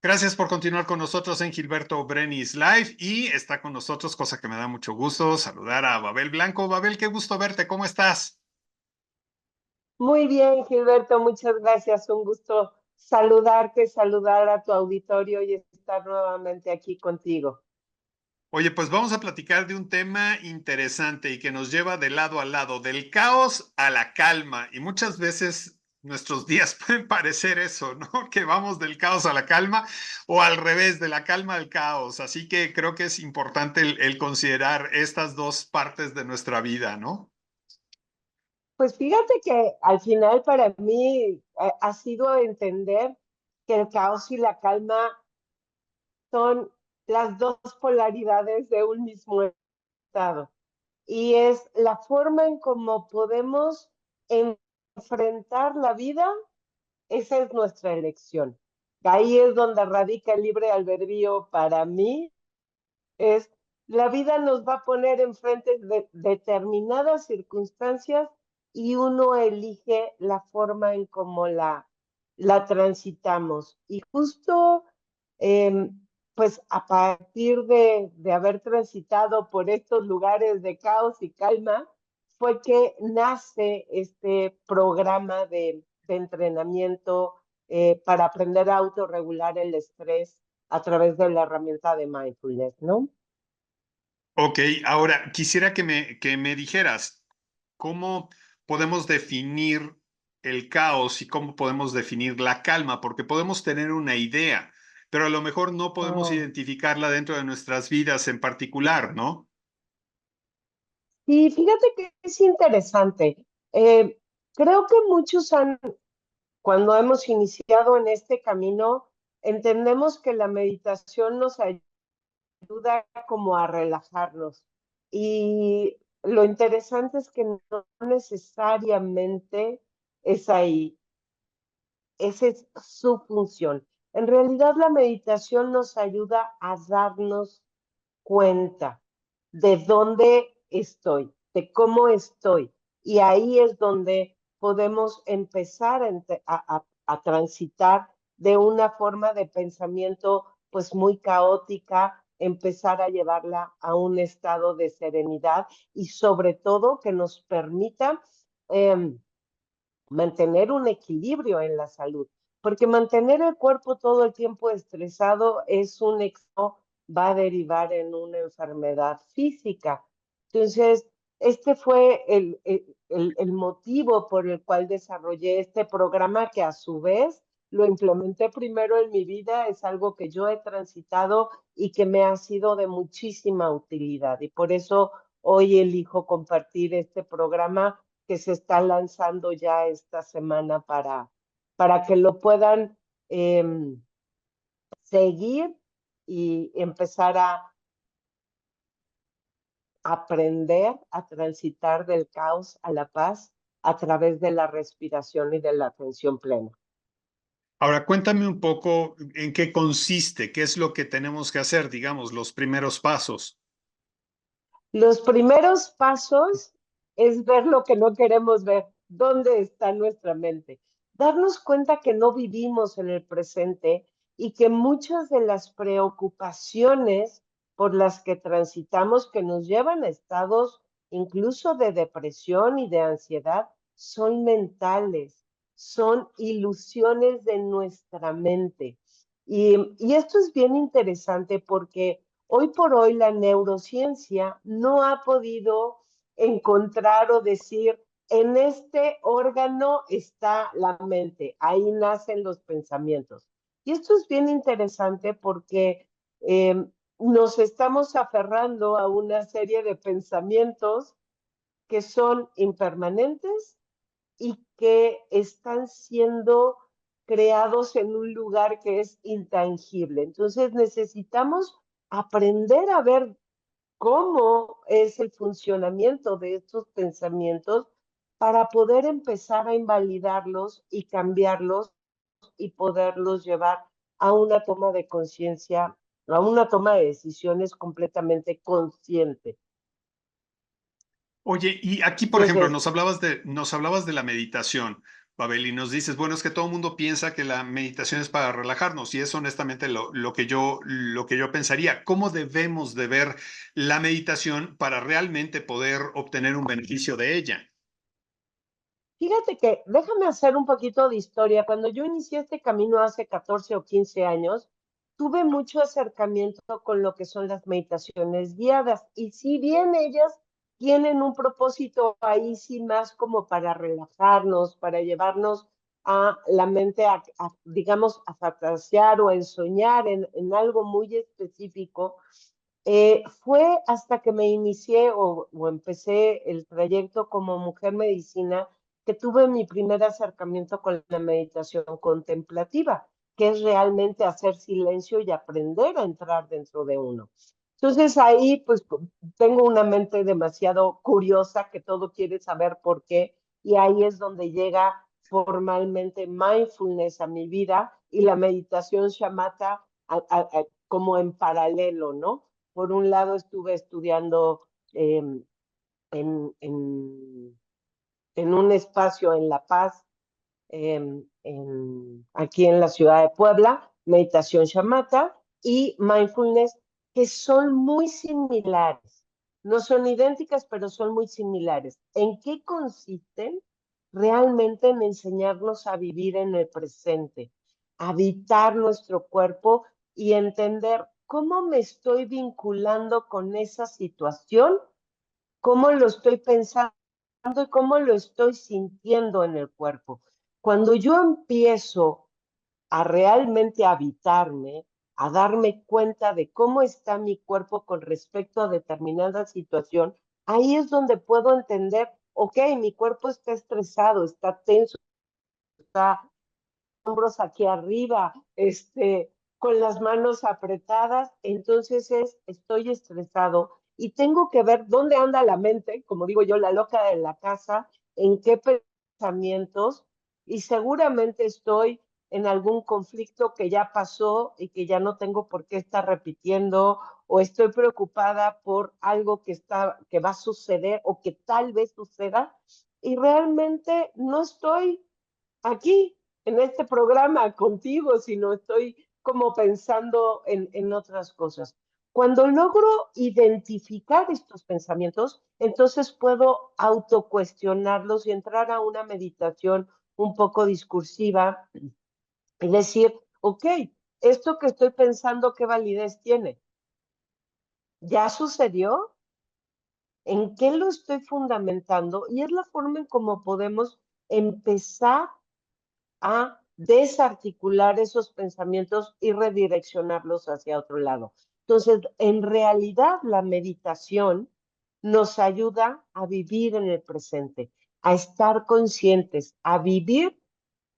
Gracias por continuar con nosotros en Gilberto Brenis Live y está con nosotros, cosa que me da mucho gusto, saludar a Babel Blanco. Babel, qué gusto verte, ¿cómo estás? Muy bien, Gilberto, muchas gracias. Un gusto saludarte, saludar a tu auditorio y estar nuevamente aquí contigo. Oye, pues vamos a platicar de un tema interesante y que nos lleva de lado a lado, del caos a la calma. Y muchas veces nuestros días pueden parecer eso, ¿no? Que vamos del caos a la calma o al revés, de la calma al caos. Así que creo que es importante el considerar estas dos partes de nuestra vida, ¿no? Pues fíjate que al final para mí ha sido entender que el caos y la calma son las dos polaridades de un mismo estado. Y es la forma en cómo podemos enfrentar la vida. Esa es nuestra elección. Ahí es donde radica el libre albedrío para mí. Es la vida nos va a poner enfrente de determinadas circunstancias y uno elige la forma en cómo la transitamos. Y justo, eh, pues a partir de haber transitado por estos lugares de caos y calma, fue que nace este programa de entrenamiento para aprender a autorregular el estrés a través de la herramienta de mindfulness, ¿no? Ok, ahora quisiera que me dijeras cómo podemos definir el caos y cómo podemos definir la calma, porque podemos tener una idea, pero a lo mejor no podemos Oh. identificarla dentro de nuestras vidas en particular, ¿no? Y fíjate que es interesante. Eh, Creo que cuando hemos iniciado en este camino, entendemos que la meditación nos ayuda como a relajarnos. Y lo interesante es que no necesariamente es ahí. Esa es su función. En realidad, la meditación nos ayuda a darnos cuenta de dónde estoy, de cómo estoy. Y ahí es donde podemos empezar a transitar de una forma de pensamiento pues muy caótica, empezar a llevarla a un estado de serenidad y sobre todo que nos permita eh, mantener un equilibrio en la salud, porque mantener el cuerpo todo el tiempo estresado es un exceso, va a derivar en una enfermedad física. Entonces, este fue el motivo por el cual desarrollé este programa que a su vez lo implementé primero en mi vida, es algo que yo he transitado y que me ha sido de muchísima utilidad. Y por eso hoy elijo compartir este programa que se está lanzando ya esta semana para que lo puedan eh, seguir y empezar a aprender a transitar del caos a la paz a través de la respiración y de la atención plena. Ahora, cuéntame un poco en qué consiste, qué es lo que tenemos que hacer, digamos, los primeros pasos. Los primeros pasos es ver lo que no queremos ver, dónde está nuestra mente. Darnos cuenta que no vivimos en el presente y que muchas de las preocupaciones por las que transitamos, que nos llevan a estados incluso de depresión y de ansiedad, son mentales, son ilusiones de nuestra mente. Y esto es bien interesante porque hoy por hoy la neurociencia no ha podido encontrar o decir, en este órgano está la mente, ahí nacen los pensamientos. Y esto es bien interesante porque nos estamos aferrando a una serie de pensamientos que son impermanentes y que están siendo creados en un lugar que es intangible. Entonces necesitamos aprender a ver cómo es el funcionamiento de estos pensamientos para poder empezar a invalidarlos y cambiarlos y poderlos llevar a una toma de conciencia, a una toma de decisiones completamente consciente. Oye, y aquí, por ejemplo, Entonces, nos hablabas de la meditación. Babel, y nos dices, bueno, es que todo el mundo piensa que la meditación es para relajarnos y es honestamente lo que yo pensaría. ¿Cómo debemos de ver la meditación para realmente poder obtener un beneficio de ella? Fíjate que déjame hacer un poquito de historia. Cuando yo inicié este camino hace 14 o 15 años, tuve mucho acercamiento con lo que son las meditaciones guiadas. Y si bien ellas tienen un propósito ahí sí más como para relajarnos, para llevarnos a la mente digamos, a fantasear o a ensoñar en algo muy específico, fue hasta que me inicié o empecé el trayecto como mujer medicina que tuve mi primer acercamiento con la meditación contemplativa, que es realmente hacer silencio y aprender a entrar dentro de uno. Entonces ahí pues tengo una mente demasiado curiosa que todo quiere saber por qué y ahí es donde llega formalmente mindfulness a mi vida y la meditación shamatha como en paralelo, ¿no? Por un lado estuve estudiando eh, en, en, en, un espacio en La Paz, aquí en la ciudad de Puebla, meditación shamatha y mindfulness, que son muy similares. No son idénticas, pero son muy similares. ¿En qué consisten? Realmente en enseñarnos a vivir en el presente, habitar nuestro cuerpo y entender cómo me estoy vinculando con esa situación, cómo lo estoy pensando y cómo lo estoy sintiendo en el cuerpo. Cuando yo empiezo a realmente habitarme, a darme cuenta de cómo está mi cuerpo con respecto a determinada situación, ahí es donde puedo entender, ok, mi cuerpo está estresado, está tenso, está hombros aquí arriba, con las manos apretadas, entonces estoy estresado y tengo que ver dónde anda la mente, como digo yo, la loca de la casa, en qué pensamientos, y seguramente estoy en algún conflicto que ya pasó y que ya no tengo por qué estar repitiendo, o estoy preocupada por algo que va a suceder o que tal vez suceda, y realmente no estoy aquí en este programa contigo, sino estoy como pensando en otras cosas. Cuando logro identificar estos pensamientos, entonces puedo autocuestionarlos y entrar a una meditación un poco discursiva y decir, ok, esto que estoy pensando, ¿qué validez tiene? ¿Ya sucedió? ¿En qué lo estoy fundamentando? Y es la forma en cómo podemos empezar a desarticular esos pensamientos y redireccionarlos hacia otro lado. Entonces, en realidad, la meditación nos ayuda a vivir en el presente, a estar conscientes, a vivir,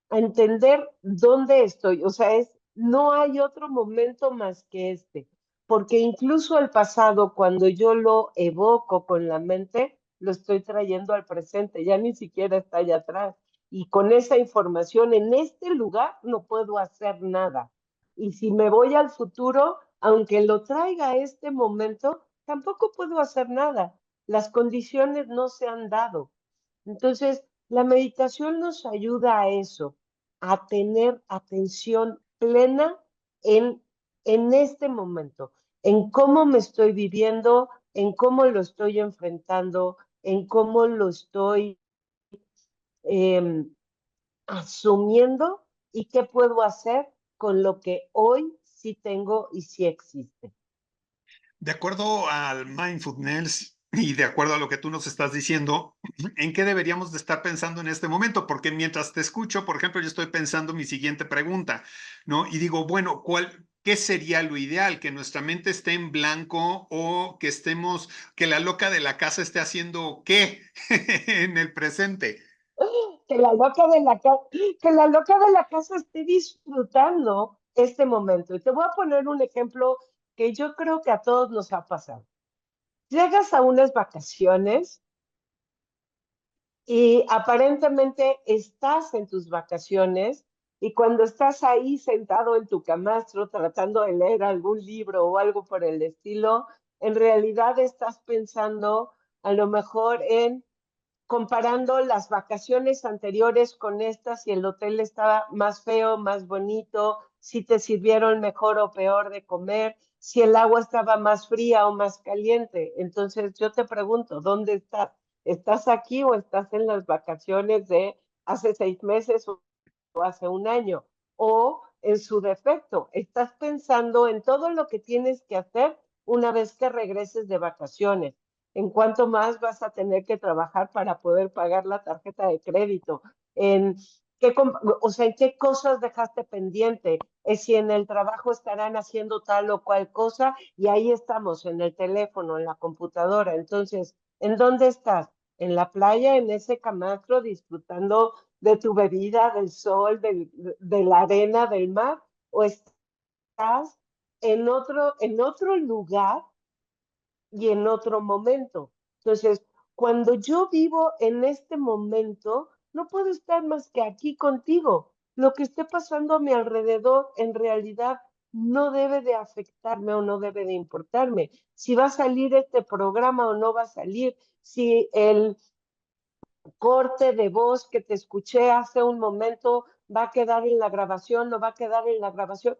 a entender dónde estoy. O sea, no hay otro momento más que este, porque incluso el pasado, cuando yo lo evoco con la mente, lo estoy trayendo al presente, ya ni siquiera está allá atrás. Y con esa información en este lugar no puedo hacer nada. Y si me voy al futuro, aunque lo traiga a este momento, tampoco puedo hacer nada. Las condiciones no se han dado. Entonces, la meditación nos ayuda a eso, a tener atención plena en, en este momento, en cómo me estoy viviendo, en cómo lo estoy enfrentando, en cómo lo estoy eh, asumiendo y qué puedo hacer con lo que hoy sí tengo y sí existe. De acuerdo al mindfulness y de acuerdo a lo que tú nos estás diciendo, ¿en qué deberíamos de estar pensando en este momento? Porque mientras te escucho, por ejemplo, yo estoy pensando mi siguiente pregunta, ¿no? Y digo, bueno, ¿qué sería lo ideal? ¿Que nuestra mente esté en blanco o que estemos, que la loca de la casa esté haciendo qué en el presente? Que la loca de la casa esté disfrutando este momento. Y te voy a poner un ejemplo que yo creo que a todos nos ha pasado. Llegas a unas vacaciones y aparentemente estás en tus vacaciones y cuando estás ahí sentado en tu camastro tratando de leer algún libro o algo por el estilo, en realidad estás pensando a lo mejor en comparando las vacaciones anteriores con estas, si el hotel estaba más feo, más bonito, si te sirvieron mejor o peor de comer, si el agua estaba más fría o más caliente. Entonces yo te pregunto, ¿dónde estás? ¿Estás aquí o estás en las vacaciones de hace 6 meses o hace un año? O en su defecto, estás pensando en todo lo que tienes que hacer una vez que regreses de vacaciones, en cuánto más vas a tener que trabajar para poder pagar la tarjeta de crédito, en qué, o sea, en qué cosas dejaste pendiente, es si en el trabajo estarán haciendo tal o cual cosa y ahí estamos en el teléfono, en la computadora. Entonces, ¿en dónde estás? ¿En la playa, en ese camastro, disfrutando de tu bebida, del sol, de la arena, del mar? ¿O estás en otro lugar y en otro momento? Entonces, cuando yo vivo en este momento, no puedo estar más que aquí contigo. Lo que esté pasando a mi alrededor en realidad no debe de afectarme o no debe de importarme. Si va a salir este programa o no va a salir, si el corte de voz que te escuché hace un momento va a quedar en la grabación, no va a quedar en la grabación,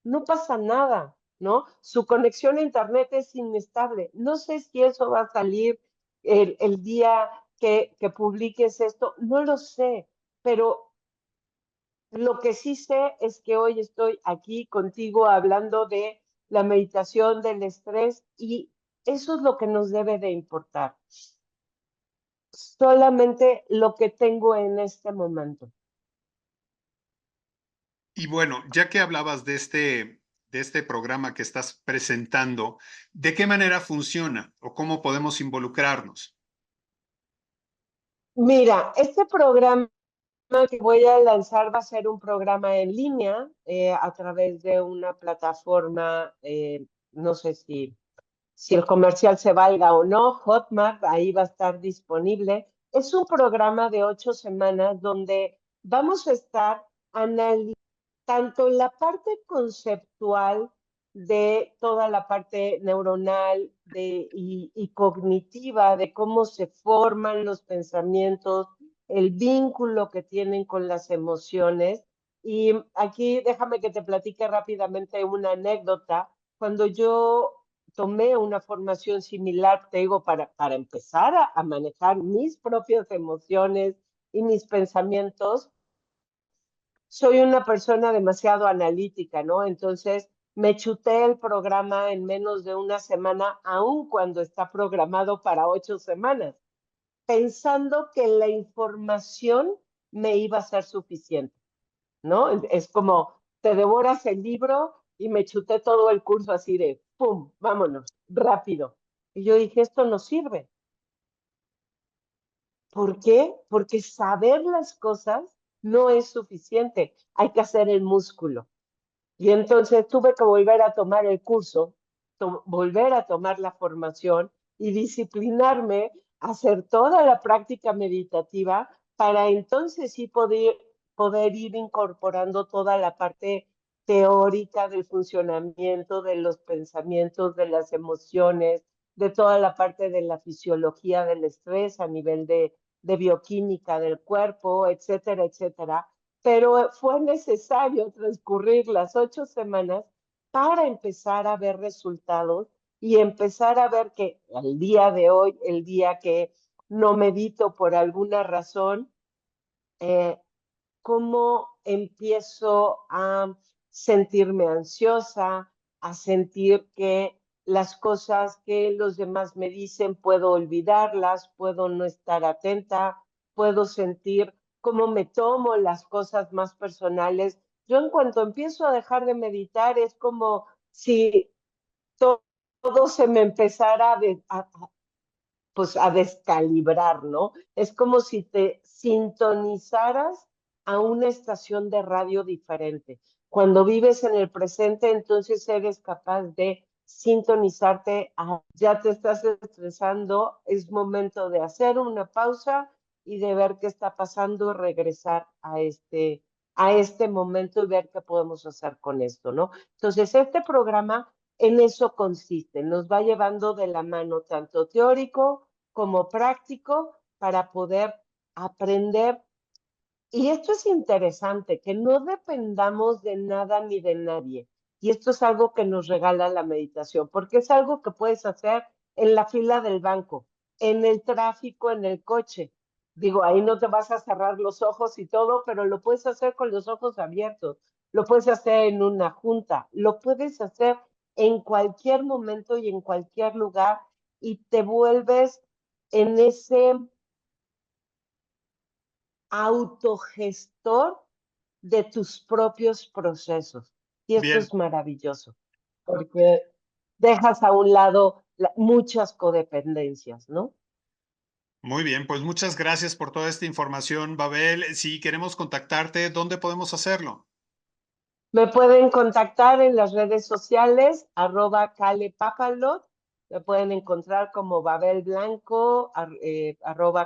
no pasa nada, ¿no? Su conexión a Internet es inestable. No sé si eso va a salir el día que publiques esto, no lo sé, pero lo que sí sé es que hoy estoy aquí contigo hablando de la meditación, del estrés, y eso es lo que nos debe de importar. Solamente lo que tengo en este momento. Y bueno, ya que hablabas de este programa que estás presentando, ¿de qué manera funciona o cómo podemos involucrarnos? Mira, este programa que voy a lanzar va a ser un programa en línea a través de una plataforma, no sé si el comercial se valga o no, Hotmart, ahí va a estar disponible. Es un programa de 8 semanas donde vamos a estar analizando tanto la parte conceptual de toda la parte neuronal y cognitiva, de cómo se forman los pensamientos, el vínculo que tienen con las emociones. Y aquí déjame que te platique rápidamente una anécdota. Cuando yo tomé una formación similar, te digo, para empezar a manejar mis propias emociones y mis pensamientos, soy una persona demasiado analítica, ¿no? Entonces me chuté el programa en menos de una semana, aun cuando está programado para 8 semanas, pensando que la información me iba a ser suficiente, ¿no? Es como, te devoras el libro y me chuté todo el curso así de, ¡pum!, vámonos, rápido. Y yo dije, esto no sirve. ¿Por qué? Porque saber las cosas no es suficiente, hay que hacer el músculo. Y entonces tuve que volver a tomar el curso, volver a tomar la formación y disciplinarme, hacer toda la práctica meditativa para entonces sí poder ir incorporando toda la parte teórica del funcionamiento de los pensamientos, de las emociones, de toda la parte de la fisiología del estrés a nivel de bioquímica del cuerpo, etcétera, etcétera, pero fue necesario transcurrir las 8 semanas para empezar a ver resultados y empezar a ver que al día de hoy, el día que no medito por alguna razón, eh, cómo empiezo a sentirme ansiosa, a sentir que las cosas que los demás me dicen puedo olvidarlas, puedo no estar atenta, puedo sentir cómo me tomo las cosas más personales. Yo en cuanto empiezo a dejar de meditar es como si todo se me empezara pues a descalibrar, ¿no? Es como si te sintonizaras a una estación de radio diferente. Cuando vives en el presente, entonces eres capaz de sintonizarte a, ya te estás estresando, es momento de hacer una pausa y de ver qué está pasando, regresar a este momento y ver qué podemos hacer con esto, ¿no? Entonces, este programa en eso consiste, nos va llevando de la mano tanto teórico como práctico para poder aprender. Y esto es interesante, que no dependamos de nada ni de nadie. Y esto es algo que nos regala la meditación, porque es algo que puedes hacer en la fila del banco, en el tráfico, en el coche. Digo, ahí no te vas a cerrar los ojos y todo, pero lo puedes hacer con los ojos abiertos, lo puedes hacer en una junta, lo puedes hacer en cualquier momento y en cualquier lugar y te vuelves en ese autogestor de tus propios procesos. Y esto Bien, es maravilloso, porque dejas a un lado muchas codependencias, ¿no? muy bien. Pues muchas gracias por toda esta información, Babel. Si queremos contactarte, ¿dónde podemos hacerlo? Me pueden contactar en las redes sociales, @calepapalot. Me pueden encontrar como Babel Blanco,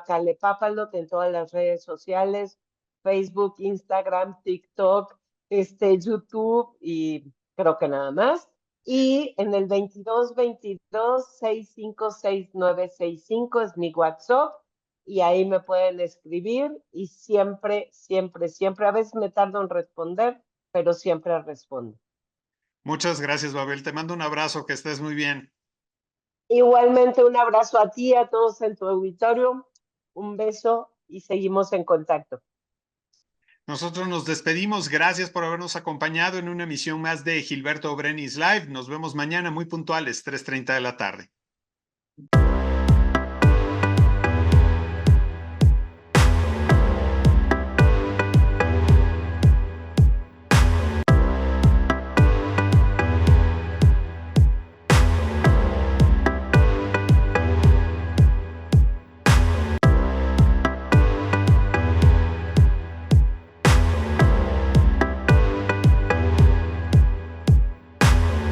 @calepapalot en todas las redes sociales, Facebook, Instagram, TikTok, YouTube y creo que nada más. Y en el 22 22 656965 es mi WhatsApp y ahí me pueden escribir y siempre, siempre, siempre, a veces me tardo en responder, pero siempre respondo. Muchas gracias, Babel. Te mando un abrazo, que estés muy bien. Igualmente un abrazo a ti, a todos en tu auditorio, un beso y seguimos en contacto. Nosotros nos despedimos. Gracias por habernos acompañado en una emisión más de Gilberto Brenis Live. Nos vemos mañana muy puntuales, 3:30 de la tarde.